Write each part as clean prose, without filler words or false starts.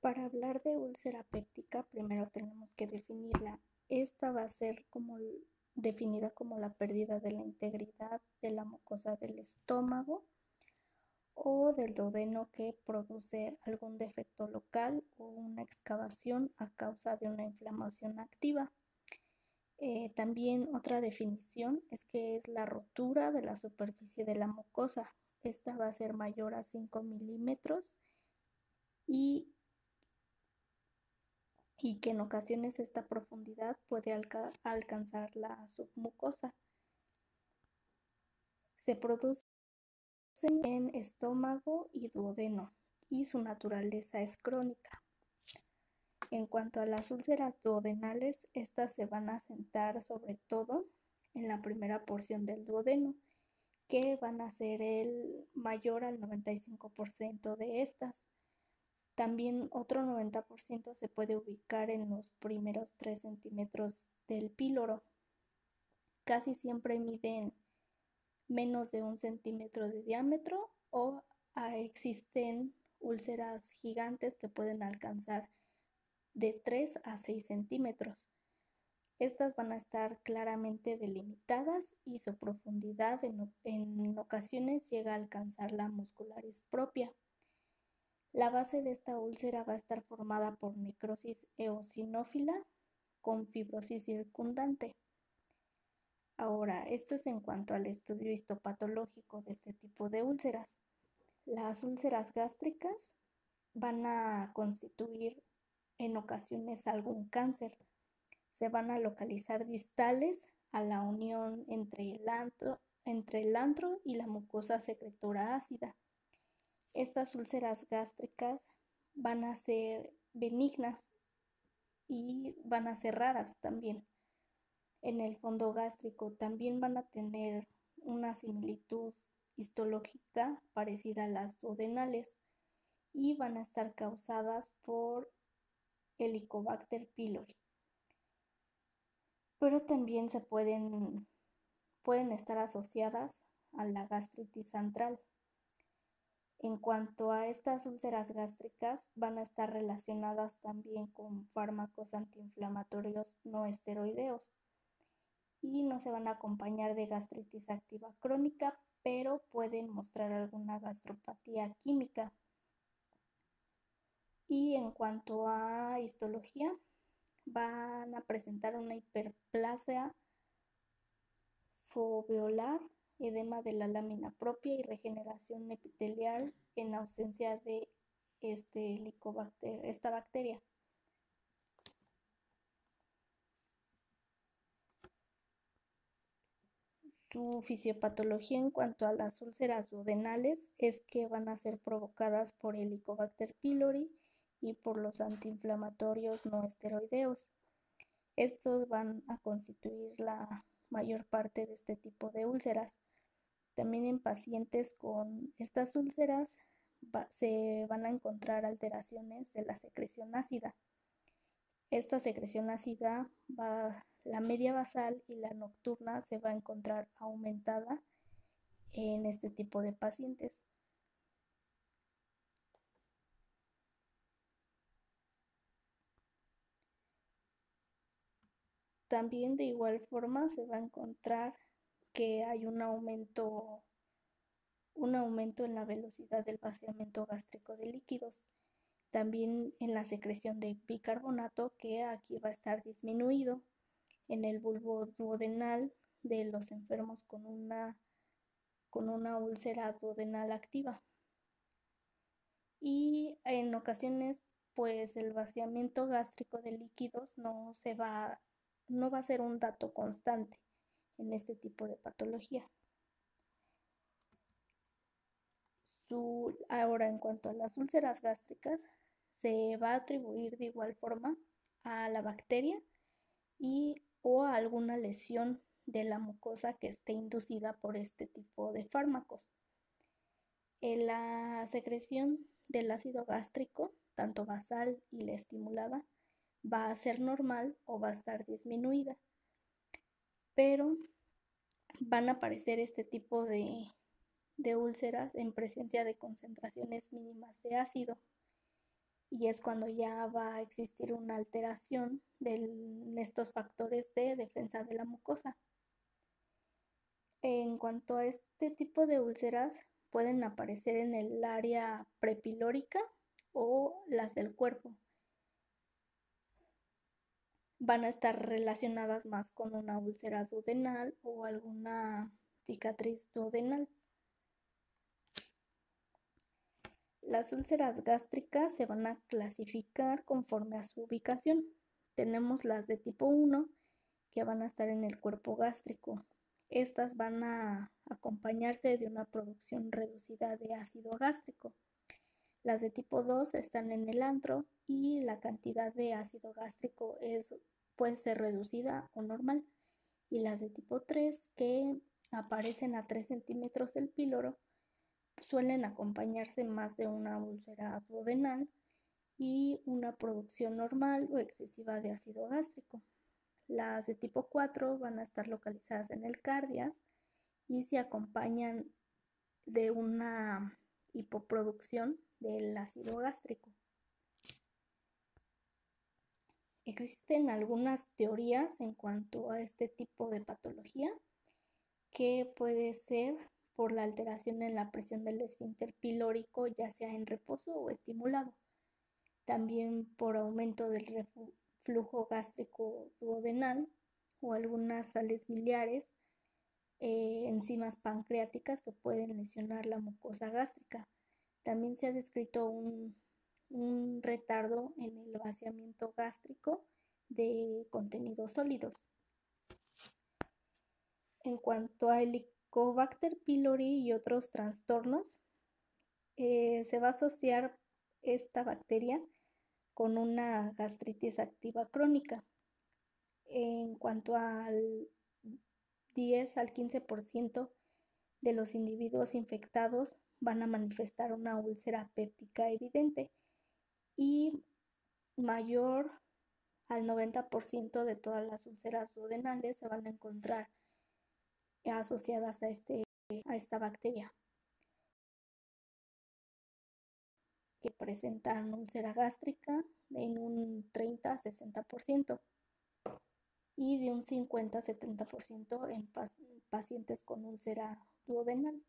Para hablar de úlcera péptica, primero tenemos que definirla. Esta va a ser definida como la pérdida de la integridad de la mucosa del estómago o del duodeno que produce algún defecto local o una excavación a causa de una inflamación activa. También otra definición es que es la rotura de la superficie de la mucosa. Esta va a ser mayor a 5 milímetros y que en ocasiones esta profundidad puede alcanzar la submucosa. Se produce en estómago y duodeno y su naturaleza es crónica. En cuanto a las úlceras duodenales, estas se van a sentar sobre todo en la primera porción del duodeno, que van a ser el mayor al 95% de estas. También otro 90% se puede ubicar en los primeros 3 centímetros del píloro. Casi siempre miden menos de 1 centímetro de diámetro o existen úlceras gigantes que pueden alcanzar de 3 a 6 centímetros. Estas van a estar claramente delimitadas y su profundidad en ocasiones llega a alcanzar la muscularis propia. La base de esta úlcera va a estar formada por necrosis eosinófila con fibrosis circundante. Ahora, esto es en cuanto al estudio histopatológico de este tipo de úlceras. Las úlceras gástricas van a constituir en ocasiones algún cáncer. Se van a localizar distales a la unión entre el antro y la mucosa secretora ácida. Estas úlceras gástricas van a ser benignas y van a ser raras también. En el fondo gástrico también van a tener una similitud histológica parecida a las duodenales y van a estar causadas por Helicobacter pylori. Pero también pueden estar asociadas a la gastritis antral. En cuanto a estas úlceras gástricas, van a estar relacionadas también con fármacos antiinflamatorios no esteroideos y no se van a acompañar de gastritis activa crónica, pero pueden mostrar alguna gastropatía química. Y en cuanto a histología, van a presentar una hiperplasia foveolar, edema de la lámina propia y regeneración epitelial en ausencia de esta bacteria. Su fisiopatología en cuanto a las úlceras duodenales es que van a ser provocadas por Helicobacter pylori y por los antiinflamatorios no esteroideos. Estos van a constituir la mayor parte de este tipo de úlceras. También en pacientes con estas úlceras se van a encontrar alteraciones de la secreción ácida. Esta secreción ácida, la media basal y la nocturna, se va a encontrar aumentada en este tipo de pacientes. También de igual forma se va a encontrar que hay un aumento en la velocidad del vaciamiento gástrico de líquidos. También en la secreción de bicarbonato, que aquí va a estar disminuido en el bulbo duodenal de los enfermos con una úlcera duodenal activa. Y en ocasiones, pues el vaciamiento gástrico de líquidos no va a ser un dato constante en este tipo de patología. Ahora, en cuanto a las úlceras gástricas, se va a atribuir de igual forma a la bacteria o a alguna lesión de la mucosa que esté inducida por este tipo de fármacos. La secreción del ácido gástrico, tanto basal y la estimulada, va a ser normal o va a estar disminuida, pero van a aparecer este tipo de úlceras en presencia de concentraciones mínimas de ácido. y es cuando ya va a existir una alteración de estos factores de defensa de la mucosa. En cuanto a este tipo de úlceras, pueden aparecer en el área prepilórica o las del cuerpo. Van a estar relacionadas más con una úlcera duodenal o alguna cicatriz duodenal. Las úlceras gástricas se van a clasificar conforme a su ubicación. Tenemos las de tipo 1 que van a estar en el cuerpo gástrico. Estas van a acompañarse de una producción reducida de ácido gástrico. Las de tipo 2 están en el antro y la cantidad de ácido gástrico puede ser reducida o normal. Y las de tipo 3, que aparecen a 3 centímetros del píloro, suelen acompañarse más de una úlcera duodenal y una producción normal o excesiva de ácido gástrico. Las de tipo 4 van a estar localizadas en el cardias y se acompañan de una hipoproducción del ácido gástrico. Existen algunas teorías en cuanto a este tipo de patología, que puede ser por la alteración en la presión del esfínter pilórico, ya sea en reposo o estimulado. También por aumento del reflujo gástrico duodenal o algunas sales biliares, enzimas pancreáticas que pueden lesionar la mucosa gástrica. También se ha descrito un retardo en el vaciamiento gástrico de contenidos sólidos. En cuanto a Helicobacter pylori y otros trastornos, se va a asociar esta bacteria con una gastritis activa crónica. En cuanto al 10 al 15% de los individuos infectados van a manifestar una úlcera péptica evidente y mayor al 90% de todas las úlceras duodenales se van a encontrar asociadas a esta bacteria, que presentan úlcera gástrica en un 30 a 60% y de un 50 a 70% en pacientes con úlcera duodenal.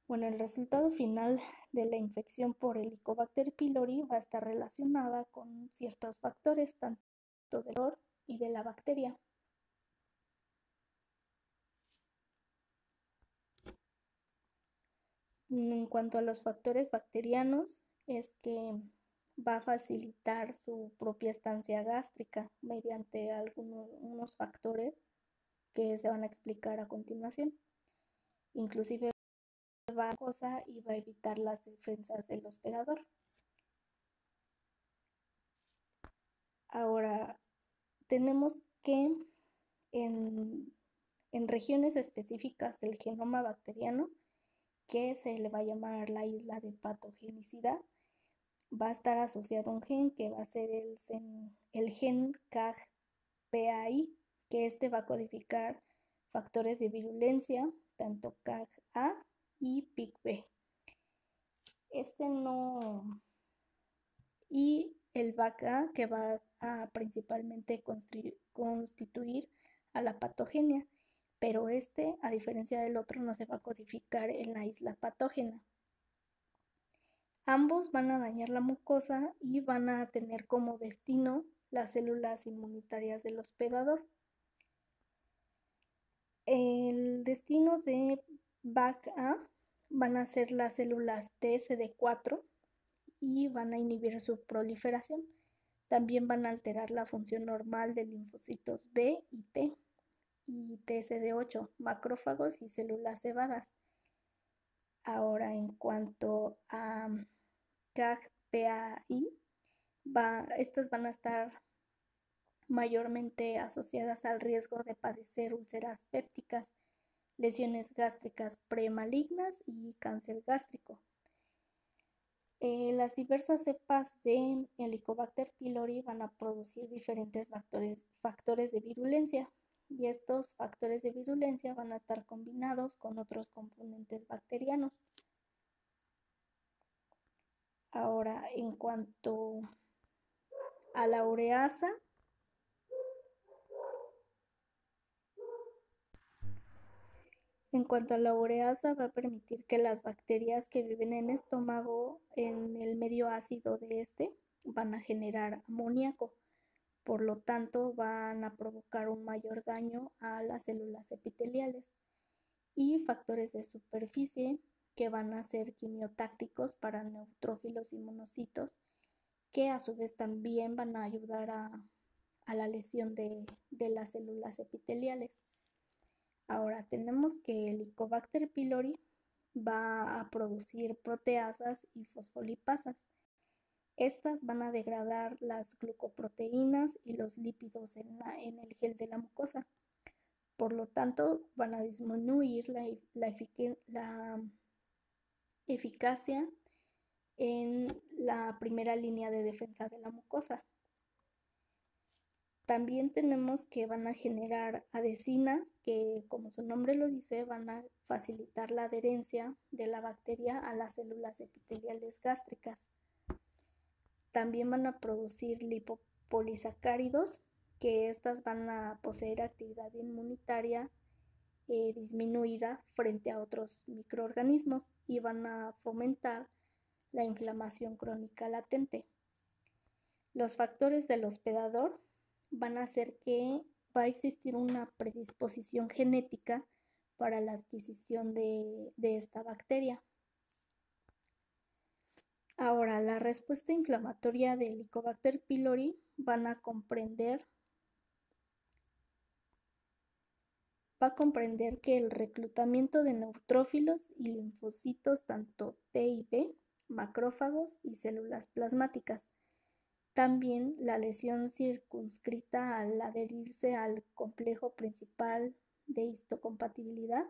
Bueno, el resultado final de la infección por Helicobacter pylori va a estar relacionada con ciertos factores, tanto del olor y de la bacteria. En cuanto a los factores bacterianos, es que va a facilitar su propia estancia gástrica mediante unos factores que se van a explicar a continuación. Inclusive va a evitar las defensas del hospedador. Ahora, tenemos que en regiones específicas del genoma bacteriano, que se le va a llamar la isla de patogenicidad, va a estar asociado a un gen que va a ser el gen CAG-PAI, que este va a codificar factores de virulencia, tanto CAG-A y PIC-B. Y el BAC-A, que va a principalmente constituir a la patogenia, pero a diferencia del otro, no se va a codificar en la isla patógena. Ambos van a dañar la mucosa y van a tener como destino las células inmunitarias del hospedador. El destino de BAC-A van a ser las células TSD4 y van a inhibir su proliferación. También van a alterar la función normal de linfocitos B y T y TSD8, macrófagos y células cebadas. Ahora, en cuanto a CAG-PAI, estas van a estar mayormente asociadas al riesgo de padecer úlceras pépticas, lesiones gástricas premalignas y cáncer gástrico. Las diversas cepas de Helicobacter pylori van a producir diferentes factores de virulencia, y estos factores de virulencia van a estar combinados con otros componentes bacterianos. Ahora, en cuanto a la ureasa, va a permitir que las bacterias que viven en el estómago, en el medio ácido de este, van a generar amoníaco. Por lo tanto, van a provocar un mayor daño a las células epiteliales. Y factores de superficie que van a ser quimiotácticos para neutrófilos y monocitos, que a su vez también van a ayudar a la lesión de las células epiteliales. Ahora tenemos que el Helicobacter pylori va a producir proteasas y fosfolipasas. Estas van a degradar las glucoproteínas y los lípidos en el gel de la mucosa. Por lo tanto, van a disminuir la eficacia en la primera línea de defensa de la mucosa. También tenemos que van a generar adhesinas que, como su nombre lo dice, van a facilitar la adherencia de la bacteria a las células epiteliales gástricas. También van a producir lipopolisacáridos, que estas van a poseer actividad inmunitaria disminuida frente a otros microorganismos y van a fomentar la inflamación crónica latente. Los factores del hospedador van a hacer que va a existir una predisposición genética para la adquisición de esta bacteria. Ahora, la respuesta inflamatoria del Helicobacter pylori va a comprender que el reclutamiento de neutrófilos y linfocitos, tanto T y B, macrófagos y células plasmáticas. También la lesión circunscrita al adherirse al complejo principal de histocompatibilidad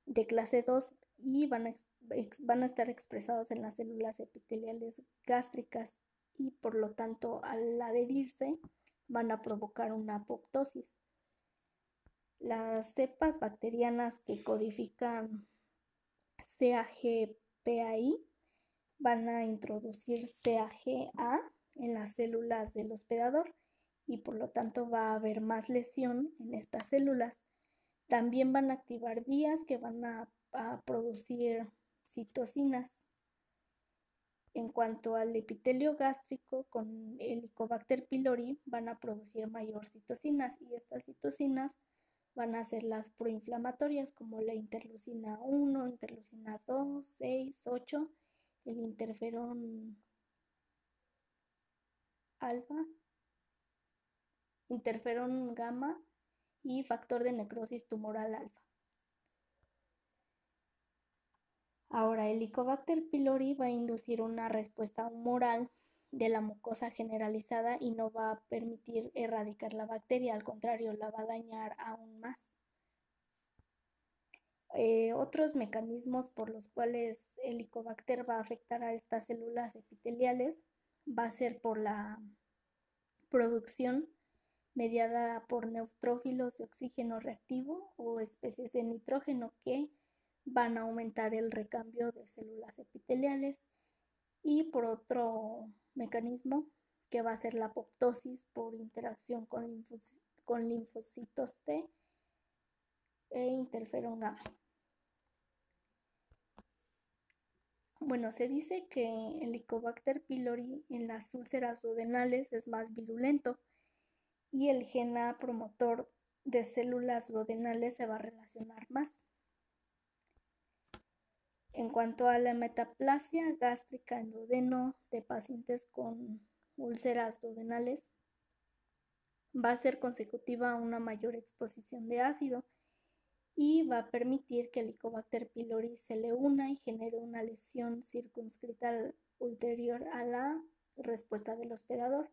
de clase 2 y van a estar expresados en las células epiteliales gástricas y por lo tanto al adherirse van a provocar una apoptosis. Las cepas bacterianas que codifican CAG-PAI van a introducir CAG-A en las células del hospedador y por lo tanto va a haber más lesión en estas células. También van a activar vías que van a producir citocinas. En cuanto al epitelio gástrico, con el Helicobacter pylori van a producir mayor citocinas y estas citocinas van a ser las proinflamatorias como la interleucina 1, interleucina 2, 6, 8, el interferón alfa, interferón gamma y factor de necrosis tumoral alfa. Ahora, el Helicobacter pylori va a inducir una respuesta humoral de la mucosa generalizada y no va a permitir erradicar la bacteria, al contrario, la va a dañar aún más. Otros mecanismos por los cuales el Helicobacter va a afectar a estas células epiteliales va a ser por la producción mediada por neutrófilos de oxígeno reactivo o especies de nitrógeno que van a aumentar el recambio de células epiteliales y por otro mecanismo que va a ser la apoptosis por interacción con linfocitos T e interferón gamma. Bueno, se dice que el Helicobacter pylori en las úlceras duodenales es más virulento y el gen A promotor de células duodenales se va a relacionar más. En cuanto a la metaplasia gástrica en duodeno de pacientes con úlceras duodenales, va a ser consecutiva a una mayor exposición de ácido y va a permitir que el Helicobacter pylori se le una y genere una lesión circunscrita ulterior a la respuesta del hospedador.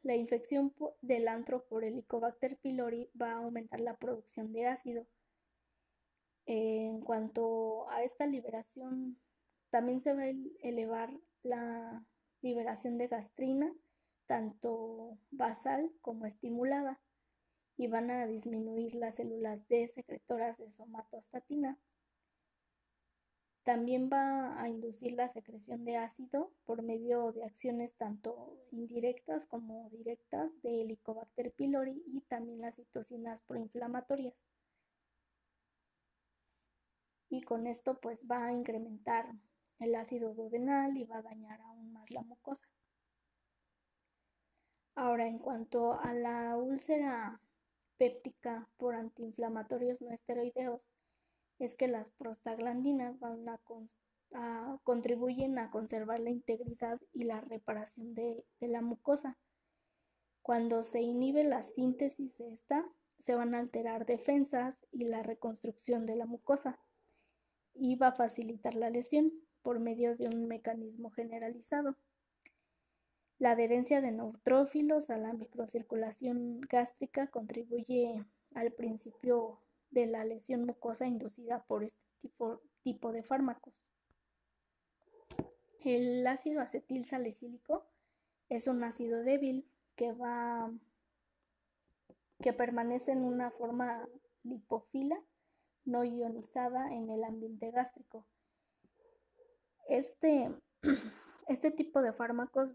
La infección del antro por Helicobacter pylori va a aumentar la producción de ácido. En cuanto a esta liberación, también se va a elevar la liberación de gastrina, tanto basal como estimulada, y van a disminuir las células D secretoras de somatostatina. También va a inducir la secreción de ácido por medio de acciones tanto indirectas como directas de Helicobacter pylori y también las citocinas proinflamatorias. Y con esto pues va a incrementar el ácido duodenal y va a dañar aún más la mucosa. Ahora, en cuanto a la úlcera péptica por antiinflamatorios no esteroideos, es que las prostaglandinas contribuyen a conservar la integridad y la reparación de la mucosa. Cuando se inhibe la síntesis de esta, se van a alterar defensas y la reconstrucción de la mucosa y va a facilitar la lesión por medio de un mecanismo generalizado. La adherencia de neutrófilos a la microcirculación gástrica contribuye al principio de la lesión mucosa inducida por este tipo de fármacos. El ácido acetil salicílico es un ácido débil que permanece en una forma lipófila no ionizada en el ambiente gástrico. Este tipo de fármacos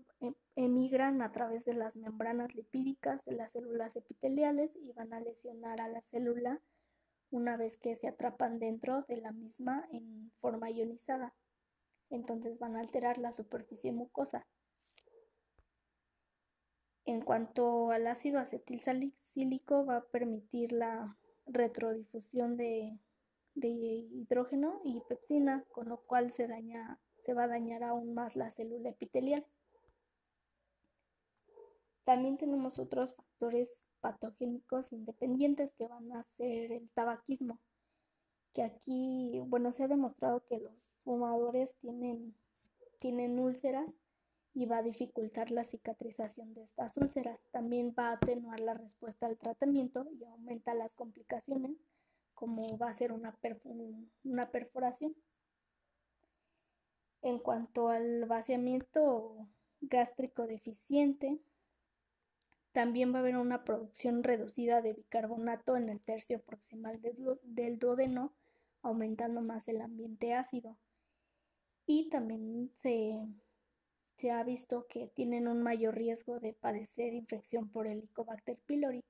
emigran a través de las membranas lipídicas de las células epiteliales y van a lesionar a la célula una vez que se atrapan dentro de la misma en forma ionizada. Entonces van a alterar la superficie mucosa. En cuanto al ácido acetil salicílico, va a permitir la retrodifusión de hidrógeno y pepsina, con lo cual se va a dañar aún más la célula epitelial. También tenemos otros factores patogénicos independientes que van a ser el tabaquismo, que aquí, se ha demostrado que los fumadores tienen úlceras y va a dificultar la cicatrización de estas úlceras. También va a atenuar la respuesta al tratamiento y aumenta las complicaciones, como va a ser una perforación. En cuanto al vaciamiento gástrico deficiente, también va a haber una producción reducida de bicarbonato en el tercio proximal del duodeno, aumentando más el ambiente ácido. Y también se ha visto que tienen un mayor riesgo de padecer infección por Helicobacter pylori.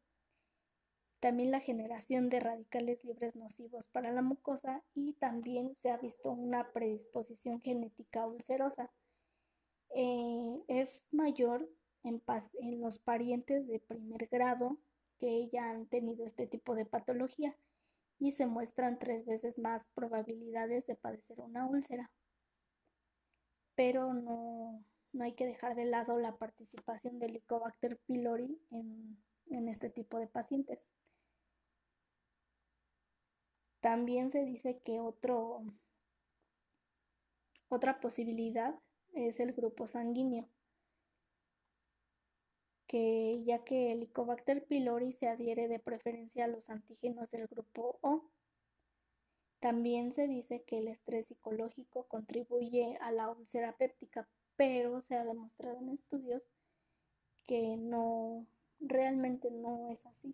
También la generación de radicales libres nocivos para la mucosa y también se ha visto una predisposición genética ulcerosa. Es mayor en los parientes de primer grado que ya han tenido este tipo de patología y se muestran 3 veces más probabilidades de padecer una úlcera. Pero no hay que dejar de lado la participación del Helicobacter pylori en este tipo de pacientes. También se dice que otra posibilidad es el grupo sanguíneo, que ya que el Helicobacter pylori se adhiere de preferencia a los antígenos del grupo O. También se dice que el estrés psicológico contribuye a la úlcera péptica, pero se ha demostrado en estudios que realmente no es así.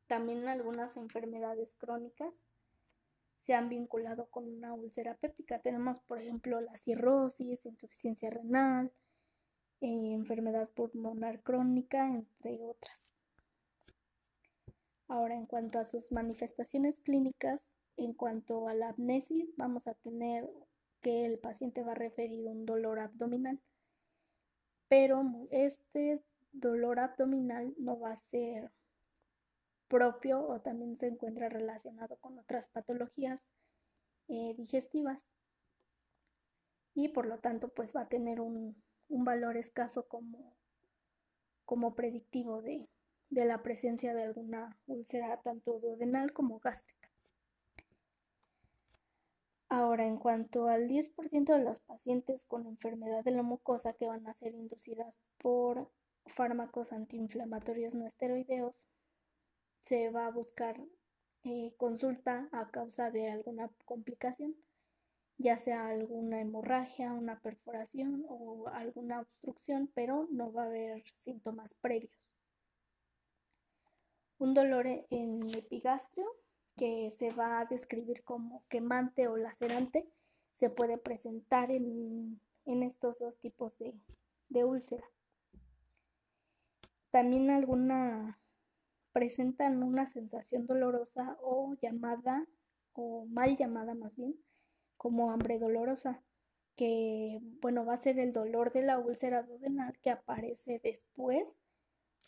También algunas enfermedades crónicas se han vinculado con una úlcera péptica. Tenemos, por ejemplo, la cirrosis, insuficiencia renal, enfermedad pulmonar crónica, entre otras. Ahora, en cuanto a sus manifestaciones clínicas, en cuanto a la apnesis, vamos a tener que el paciente va a referir un dolor abdominal, pero este dolor abdominal no va a ser propio o también se encuentra relacionado con otras patologías digestivas y por lo tanto pues va a tener un valor escaso como predictivo de la presencia de alguna úlcera tanto duodenal como gástrica. Ahora, en cuanto al 10% de los pacientes con enfermedad de la mucosa que van a ser inducidas por fármacos antiinflamatorios no esteroideos, se va a buscar consulta a causa de alguna complicación, ya sea alguna hemorragia, una perforación o alguna obstrucción, pero no va a haber síntomas previos. Un dolor en epigastrio, que se va a describir como quemante o lacerante, se puede presentar en estos dos tipos de úlcera. También presentan una sensación dolorosa o mal llamada más bien, como hambre dolorosa, que bueno, va a ser el dolor de la úlcera duodenal que aparece después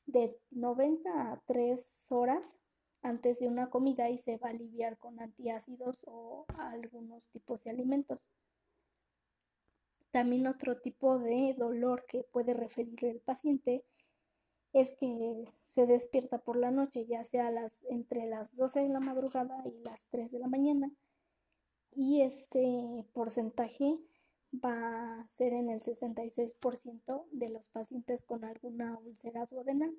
de 90 a 3 horas antes de una comida y se va a aliviar con antiácidos o algunos tipos de alimentos. También otro tipo de dolor que puede referir el paciente es que se despierta por la noche, ya sea entre las 12 de la madrugada y las 3 de la mañana, y este porcentaje va a ser en el 66% de los pacientes con alguna úlcera duodenal.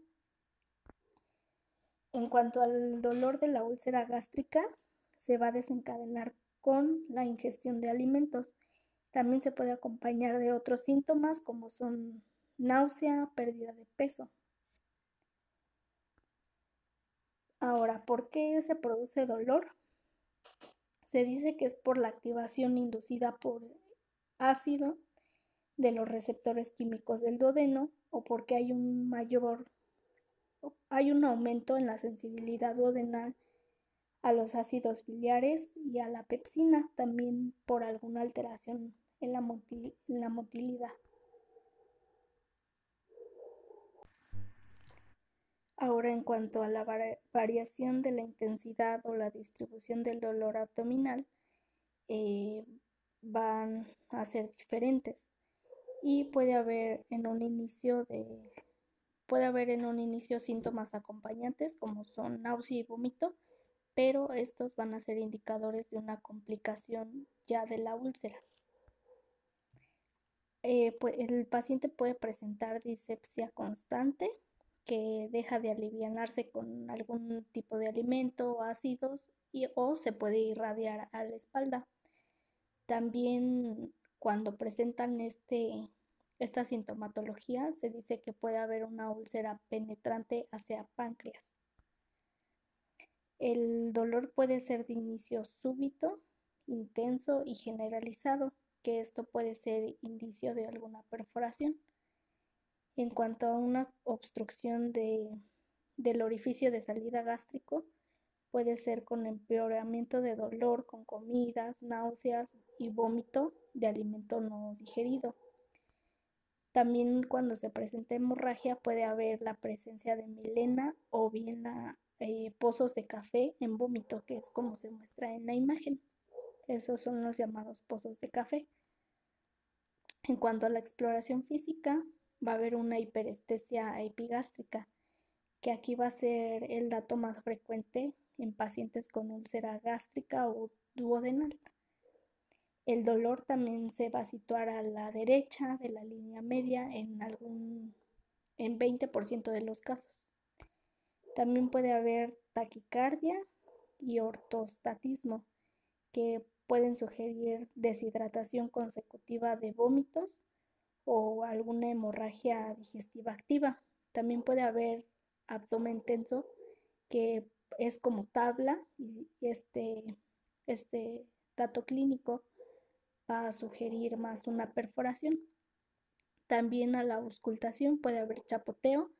En cuanto al dolor de la úlcera gástrica, se va a desencadenar con la ingestión de alimentos. También se puede acompañar de otros síntomas como son náusea, pérdida de peso. Ahora, ¿por qué se produce dolor? Se dice que es por la activación inducida por ácido de los receptores químicos del duodeno o porque hay un aumento en la sensibilidad duodenal a los ácidos biliares y a la pepsina, también por alguna alteración en la motilidad. Ahora, en cuanto a la variación de la intensidad o la distribución del dolor abdominal, van a ser diferentes y puede haber en un inicio síntomas acompañantes como son náusea y vómito, pero estos van a ser indicadores de una complicación ya de la úlcera. El paciente puede presentar dispepsia constante que deja de alivianarse con algún tipo de alimento o ácidos o se puede irradiar a la espalda. También cuando presentan esta sintomatología se dice que puede haber una úlcera penetrante hacia páncreas. El dolor puede ser de inicio súbito, intenso y generalizado, que esto puede ser indicio de alguna perforación. En cuanto a una obstrucción del orificio de salida gástrico, puede ser con empeoramiento de dolor, con comidas, náuseas y vómito de alimento no digerido. También cuando se presenta hemorragia puede haber la presencia de melena o bien pozos de café en vómito, que es como se muestra en la imagen. Esos son los llamados pozos de café. En cuanto a la exploración física, va a haber una hiperestesia epigástrica, que aquí va a ser el dato más frecuente en pacientes con úlcera gástrica o duodenal. El dolor también se va a situar a la derecha de la línea media en 20% de los casos. También puede haber taquicardia y ortostatismo, que pueden sugerir deshidratación consecutiva de vómitos o alguna hemorragia digestiva activa. También puede haber abdomen tenso, que es como tabla, y este dato clínico va a sugerir más una perforación. También a la auscultación puede haber chapoteo,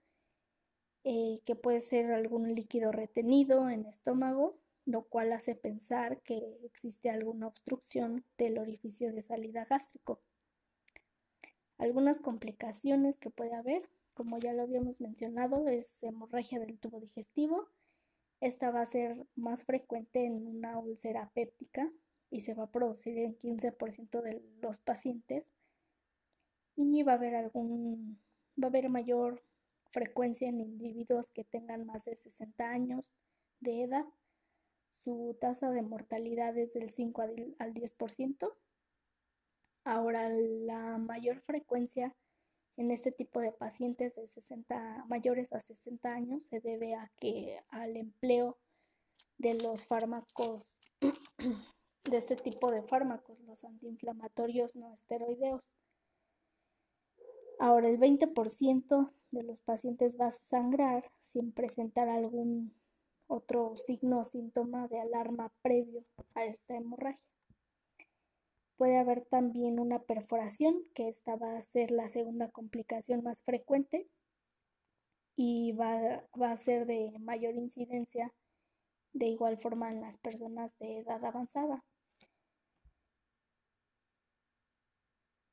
que puede ser algún líquido retenido en el estómago, lo cual hace pensar que existe alguna obstrucción del orificio de salida gástrico. Algunas complicaciones que puede haber, como ya lo habíamos mencionado, es hemorragia del tubo digestivo. Esta va a ser más frecuente en una úlcera péptica y se va a producir en 15% de los pacientes, y va a haber mayor frecuencia en individuos que tengan más de 60 años de edad. Su tasa de mortalidad es del 5 al 10%. Ahora, la mayor frecuencia en este tipo de pacientes mayores a 60 años se debe al empleo de los fármacos, de este tipo de fármacos, los antiinflamatorios no esteroideos. Ahora, el 20% de los pacientes va a sangrar sin presentar algún otro signo o síntoma de alarma previo a esta hemorragia. Puede haber también una perforación, que esta va a ser la segunda complicación más frecuente y va a ser de mayor incidencia de igual forma en las personas de edad avanzada.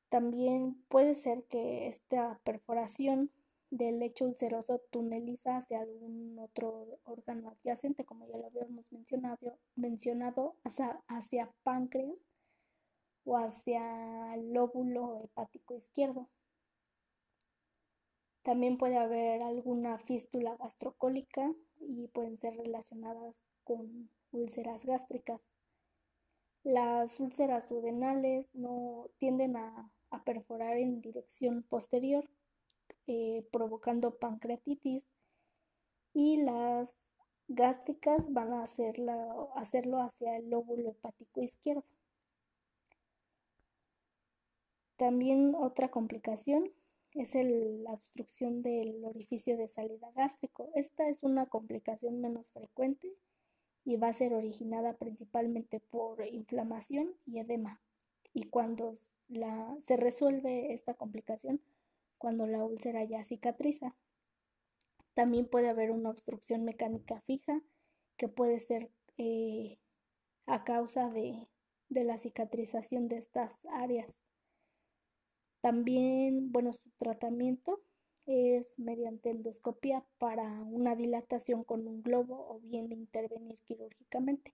También puede ser que esta perforación del lecho ulceroso tuneliza hacia algún otro órgano adyacente, como ya lo habíamos mencionado hacia páncreas o hacia el lóbulo hepático izquierdo. También puede haber alguna fístula gastrocólica y pueden ser relacionadas con úlceras gástricas. Las úlceras duodenales no tienden a perforar en dirección posterior, provocando pancreatitis, y las gástricas van a hacerlo hacia el lóbulo hepático izquierdo. También otra complicación es la obstrucción del orificio de salida gástrico. Esta es una complicación menos frecuente y va a ser originada principalmente por inflamación y edema. Y cuando se resuelve esta complicación, cuando la úlcera ya cicatriza. También puede haber una obstrucción mecánica fija, que puede ser a causa de la cicatrización de estas áreas. También, su tratamiento es mediante endoscopia para una dilatación con un globo o bien intervenir quirúrgicamente.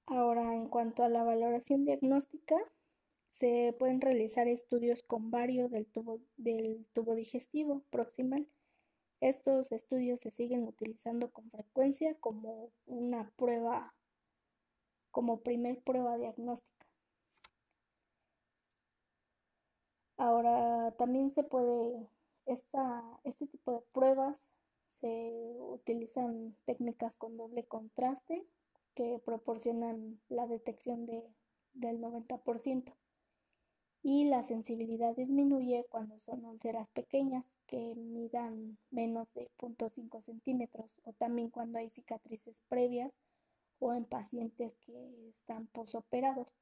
Ahora, en cuanto a la valoración diagnóstica, se pueden realizar estudios con bario del tubo digestivo proximal. Estos estudios se siguen utilizando con frecuencia como una prueba, como primer prueba diagnóstica. Ahora, también se puede, este tipo de pruebas se utilizan técnicas con doble contraste que proporcionan la detección del 90%. Y la sensibilidad disminuye cuando son úlceras pequeñas que midan menos de 0.5 centímetros, o también cuando hay cicatrices previas o en pacientes que están posoperados.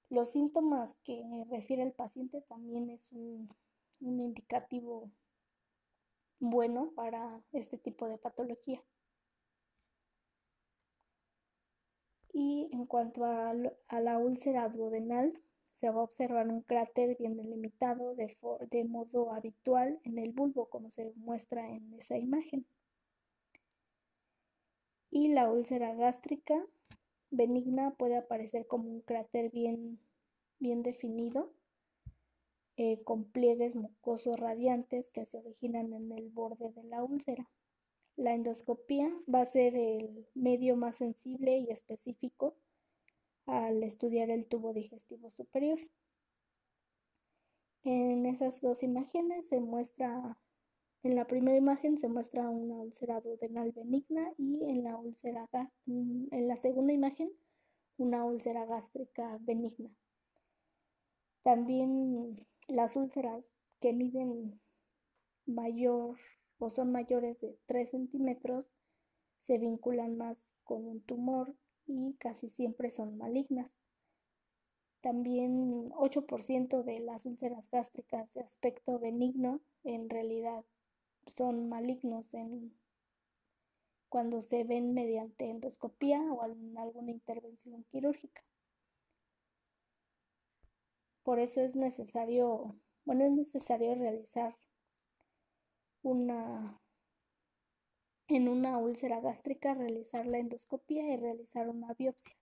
Los síntomas que refiere el paciente también es un indicativo bueno para este tipo de patología. Y en cuanto a la úlcera duodenal, se va a observar un cráter bien delimitado de modo habitual en el bulbo, como se muestra en esa imagen. Y la úlcera gástrica benigna puede aparecer como un cráter bien definido, con pliegues mucosos radiantes que se originan en el borde de la úlcera. La endoscopía va a ser el medio más sensible y específico al estudiar el tubo digestivo superior. En esas dos imágenes en la primera imagen se muestra una úlcera duodenal benigna y en la segunda imagen una úlcera gástrica benigna. También las úlceras que miden mayor o son mayores de 3 centímetros se vinculan más con un tumor y casi siempre son malignas. También 8% de las úlceras gástricas de aspecto benigno en realidad son malignos cuando se ven mediante endoscopía o alguna intervención quirúrgica. Por eso es necesario realizar en una úlcera gástrica, realizar la endoscopia y realizar una biopsia.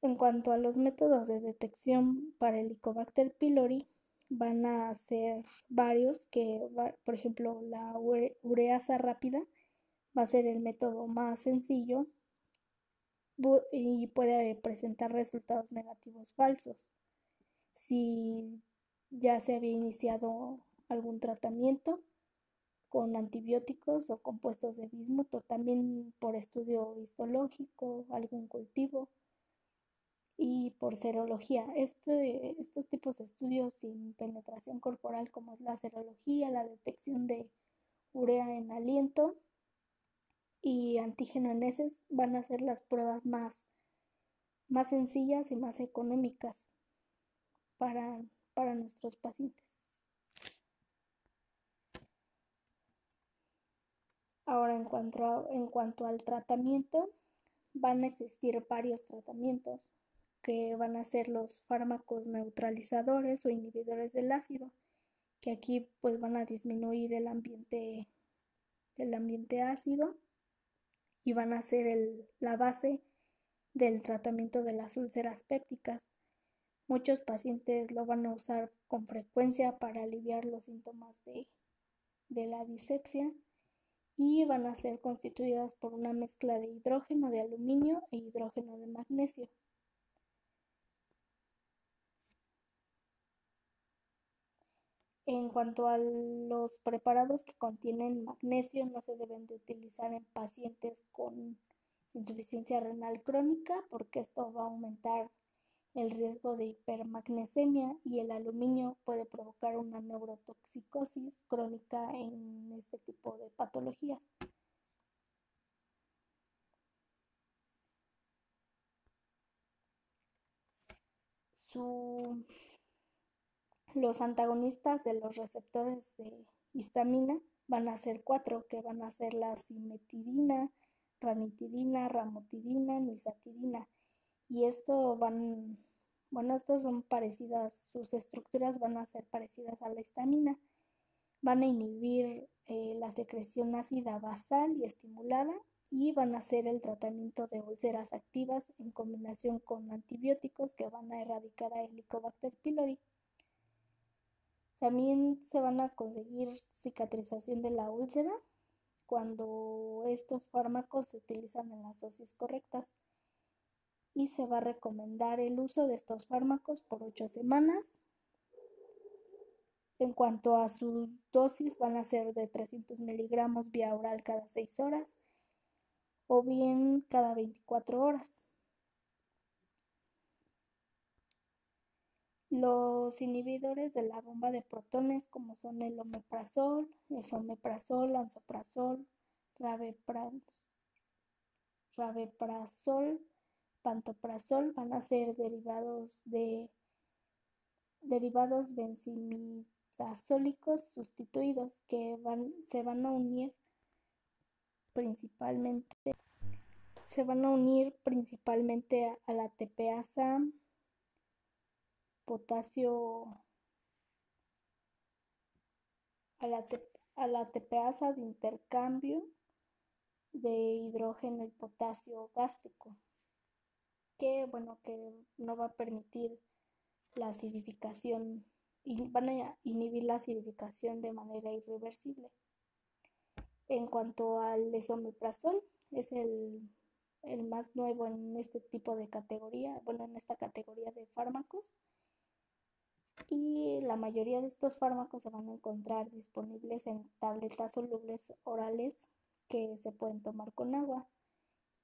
En cuanto a los métodos de detección para Helicobacter pylori, van a ser varios, por ejemplo, la ureasa rápida va a ser el método más sencillo y puede presentar resultados negativos falsos. Si ya se había iniciado algún tratamiento con antibióticos o compuestos de bismuto, también por estudio histológico, algún cultivo y por serología. Estos tipos de estudios sin penetración corporal, como es la serología, la detección de urea en aliento y antígeno en heces, van a ser las pruebas más sencillas y más económicas para, para nuestros pacientes. Ahora, en cuanto al tratamiento, van a existir varios tratamientos que van a ser los fármacos neutralizadores o inhibidores del ácido, que aquí pues van a disminuir el ambiente ácido y van a ser la base del tratamiento de las úlceras pépticas. Muchos pacientes lo van a usar con frecuencia para aliviar los síntomas de la disepsia y van a ser constituidas por una mezcla de hidrógeno de aluminio e hidrógeno de magnesio. En cuanto a los preparados que contienen magnesio, no se deben de utilizar en pacientes con insuficiencia renal crónica porque esto va a aumentar el riesgo de hipermagnesemia y el aluminio puede provocar una neurotoxicosis crónica en este tipo de patologías. Los antagonistas de los receptores de histamina van a ser 4, que van a ser la cimetidina, ranitidina, ramotidina, nizatidina. Y estos son parecidas, sus estructuras van a ser parecidas a la histamina. Van a inhibir la secreción ácida basal y estimulada y van a hacer el tratamiento de úlceras activas en combinación con antibióticos que van a erradicar a Helicobacter pylori. También se van a conseguir cicatrización de la úlcera cuando estos fármacos se utilizan en las dosis correctas y se va a recomendar el uso de estos fármacos por 8 semanas. En cuanto a sus dosis, van a ser de 300 miligramos vía oral cada 6 horas o bien cada 24 horas. Los inhibidores de la bomba de protones, como son el omeprazol, esomeprazol, lansoprazol, rabeprazol, pantoprazol, van a ser derivados benzimidazólicos sustituidos que se van a unir principalmente a la tepeasa potasio a la tepeasa de intercambio de hidrógeno y potasio gástrico, que no va a permitir la acidificación y van a inhibir la acidificación de manera irreversible. En cuanto al esomeprazol, es el más nuevo en este tipo de categoría, en esta categoría de fármacos. Y la mayoría de estos fármacos se van a encontrar disponibles en tabletas solubles orales que se pueden tomar con agua.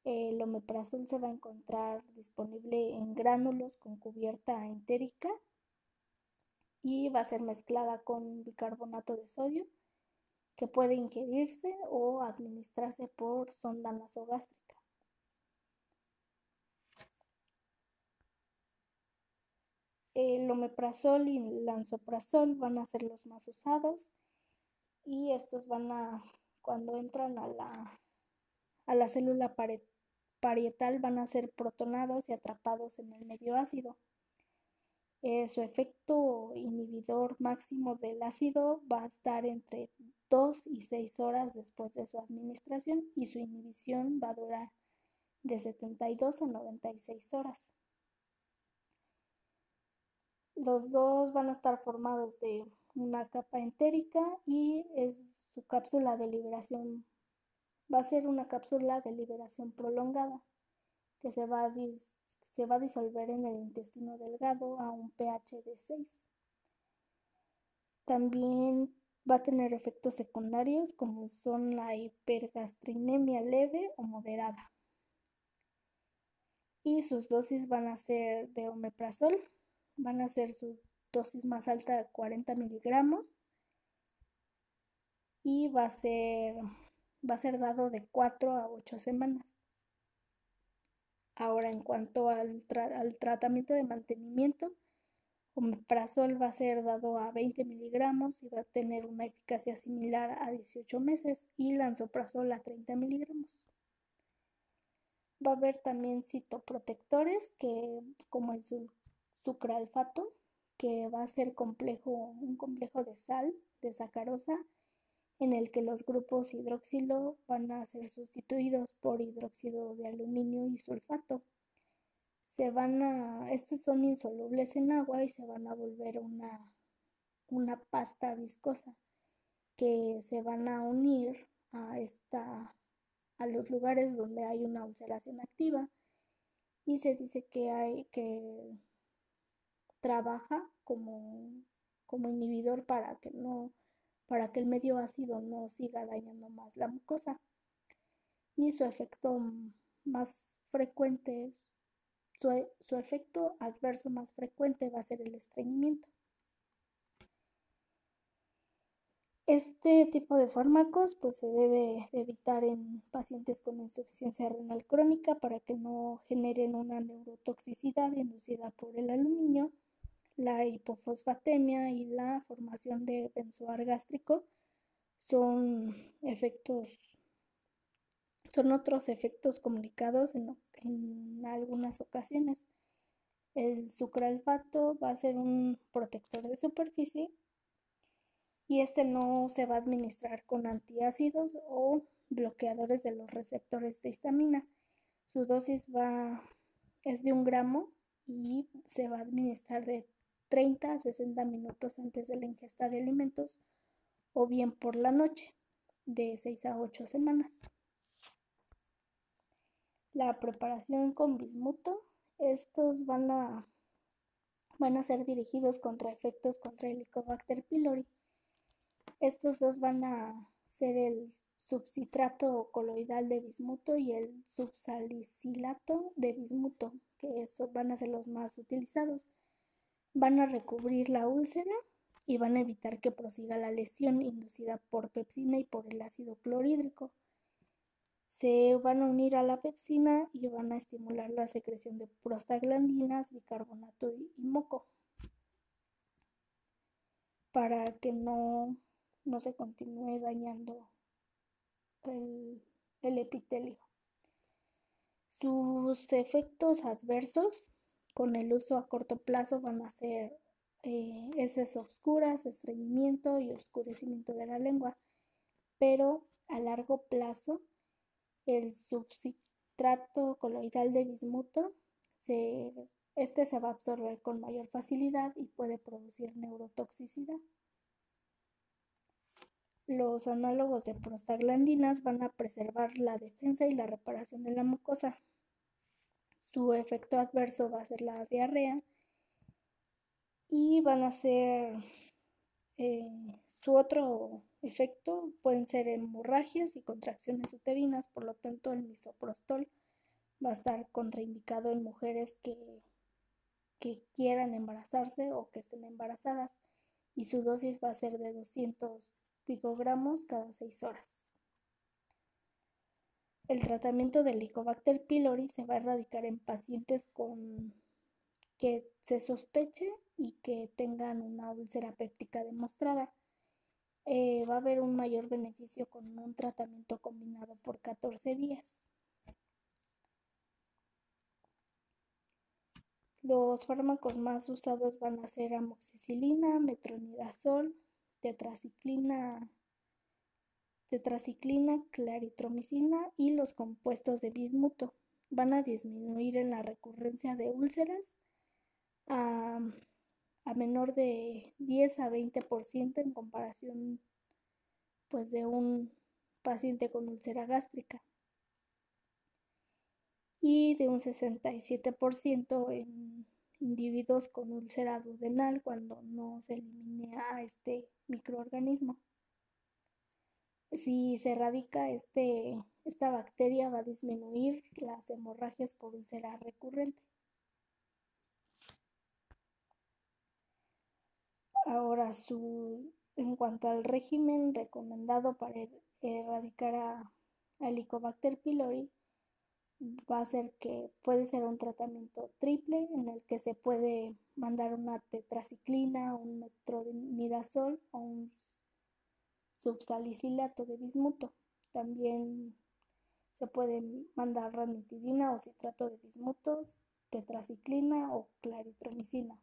El omeprazol se va a encontrar disponible en gránulos con cubierta entérica y va a ser mezclada con bicarbonato de sodio que puede ingerirse o administrarse por sonda nasogástrica. El omeprazol y el lansoprazol van a ser los más usados y estos cuando entran a la célula parietal, van a ser protonados y atrapados en el medio ácido. Su efecto inhibidor máximo del ácido va a estar entre 2 y 6 horas después de su administración y su inhibición va a durar de 72 a 96 horas. Los dos van a estar formados de una capa entérica y su cápsula de liberación va a ser una cápsula de liberación prolongada que se va a disolver en el intestino delgado a un pH de 6. También Va a tener efectos secundarios como son la hipergastrinemia leve o moderada. Y sus dosis van a ser de omeprazol, van a ser su dosis más alta de 40 miligramos y va a ser dado de 4 a 8 semanas. Ahora, en cuanto al tratamiento de mantenimiento, omeprazol va a ser dado a 20 miligramos y va a tener una eficacia similar a 18 meses y lansoprazol a 30 miligramos. Va a haber también citoprotectores como el sucralfato, que va a ser un complejo de sal, de sacarosa, en el que los grupos hidroxilo van a ser sustituidos por hidróxido de aluminio y sulfato. Estos son insolubles en agua y se van a volver una pasta viscosa que se van a unir a los lugares donde hay una ulceración activa, y se dice que trabaja como inhibidor para que el medio ácido no siga dañando más la mucosa. Y su efecto más frecuente, su efecto adverso más frecuente va a ser el estreñimiento. Este tipo de fármacos pues se debe evitar en pacientes con insuficiencia renal crónica para que no generen una neurotoxicidad inducida por el aluminio. La hipofosfatemia y la formación de benzoar gástrico son otros efectos comunicados en algunas ocasiones. El sucralfato va a ser un protector de superficie y este no se va a administrar con antiácidos o bloqueadores de los receptores de histamina. Su dosis es de 1 gramo y se va a administrar de 30 a 60 minutos antes de la ingesta de alimentos o bien por la noche, de 6 a 8 semanas. La preparación con bismuto, estos van a ser dirigidos contra efectos contra el Helicobacter pylori. Estos dos van a ser el subcitrato coloidal de bismuto y el subsalicilato de bismuto, que van a ser los más utilizados. Van a recubrir la úlcera y van a evitar que prosiga la lesión inducida por pepsina y por el ácido clorhídrico. Se van a unir a la pepsina y van a estimular la secreción de prostaglandinas, bicarbonato y moco para que no se continúe dañando el epitelio. Sus efectos adversos con el uso a corto plazo van a ser heces oscuras, estreñimiento y oscurecimiento de la lengua, pero a largo plazo el subcitrato coloidal de bismuto se va a absorber con mayor facilidad y puede producir neurotoxicidad. Los análogos de prostaglandinas van a preservar la defensa y la reparación de la mucosa. Su efecto adverso va a ser la diarrea y van a ser su otro efecto pueden ser hemorragias y contracciones uterinas. Por lo tanto, el misoprostol va a estar contraindicado en mujeres que quieran embarazarse o que estén embarazadas, y su dosis va a ser de 200 picogramos cada 6 horas. El tratamiento del Helicobacter pylori se va a erradicar en pacientes que se sospeche y que tengan una úlcera péptica demostrada. Va a haber un mayor beneficio con un tratamiento combinado por 14 días. Los fármacos más usados van a ser amoxicilina, metronidazol, tetraciclina, claritromicina y los compuestos de bismuto. Van a disminuir en la recurrencia de úlceras a menor de 10 a 20% en comparación pues de un paciente con úlcera gástrica, y de un 67% en individuos con úlcera duodenal cuando no se elimine a este microorganismo. Si se erradica esta bacteria, va a disminuir las hemorragias por úlcera recurrente. Ahora, en cuanto al régimen recomendado para erradicar a Helicobacter pylori, va a ser que puede ser un tratamiento triple en el que se puede mandar una tetraciclina, un metronidazol o un subsalicilato de bismuto. También se puede mandar ranitidina o citrato de bismuto, tetraciclina o claritromicina.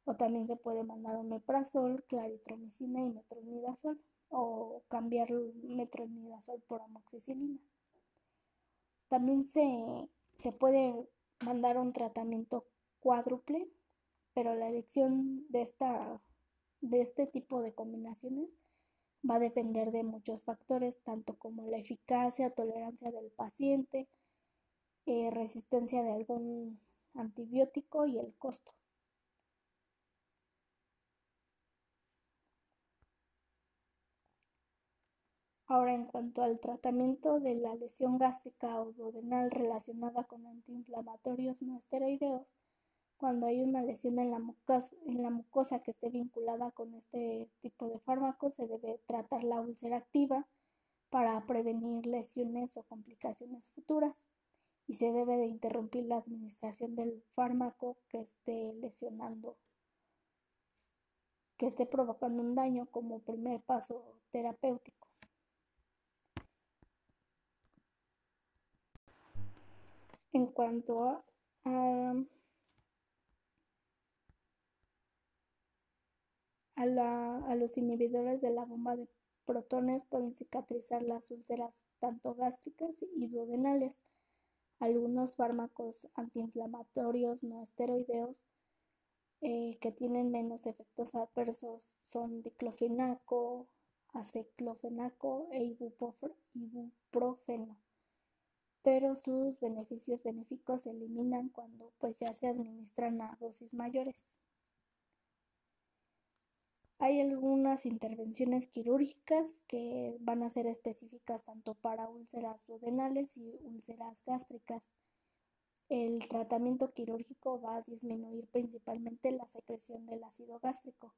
O también se puede mandar omeprazol, claritromicina y metronidazol, o cambiar el metronidazol por amoxicilina. También se puede mandar un tratamiento cuádruple, pero la elección de este tipo de combinaciones va a depender de muchos factores, tanto como la eficacia, tolerancia del paciente, resistencia de algún antibiótico y el costo. Ahora, en cuanto al tratamiento de la lesión gástrica o duodenal relacionada con antiinflamatorios no esteroideos, cuando hay una lesión en la mucosa que esté vinculada con este tipo de fármacos, se debe tratar la úlcera activa para prevenir lesiones o complicaciones futuras y se debe de interrumpir la administración del fármaco que esté lesionando, que esté provocando un daño como primer paso terapéutico. En cuanto a los inhibidores de la bomba de protones, pueden cicatrizar las úlceras tanto gástricas y duodenales. Algunos fármacos antiinflamatorios no esteroideos que tienen menos efectos adversos son diclofenaco, aceclofenaco e ibuprofeno, pero sus beneficios benéficos se eliminan cuando pues ya se administran a dosis mayores. Hay algunas intervenciones quirúrgicas que van a ser específicas tanto para úlceras duodenales y úlceras gástricas. El tratamiento quirúrgico va a disminuir principalmente la secreción del ácido gástrico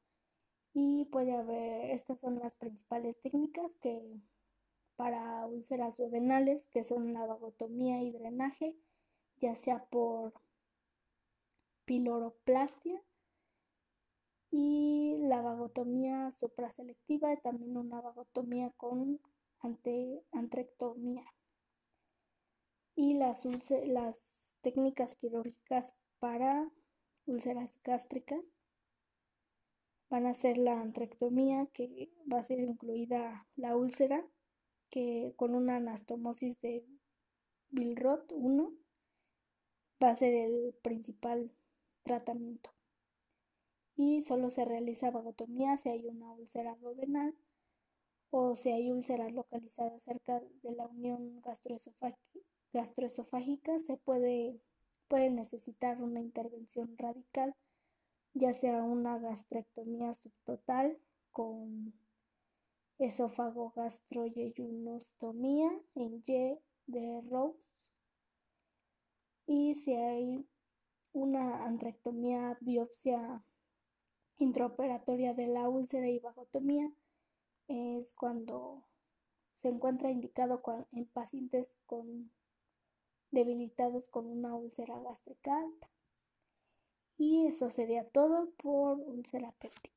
y estas son las principales técnicas que para úlceras duodenales, que son la vagotomía y drenaje, ya sea por piloroplastia y la vagotomía supraselectiva y también una vagotomía con antrectomía. Y las técnicas quirúrgicas para úlceras gástricas van a ser la antrectomía, que va a ser incluida la úlcera, que con una anastomosis de Billroth 1 va a ser el principal tratamiento. Y solo se realiza vagotomía si hay una úlcera duodenal o si hay úlceras localizadas cerca de la unión gastroesofágica, se puede necesitar una intervención radical, ya sea una gastrectomía subtotal con esófago-gastroyeyunostomía en Y de Rose, y si hay una antrectomía, biopsia intraoperatoria de la úlcera y vagotomía, es cuando se encuentra indicado en pacientes debilitados con una úlcera gástrica alta. Y eso sería todo por úlcera péptica.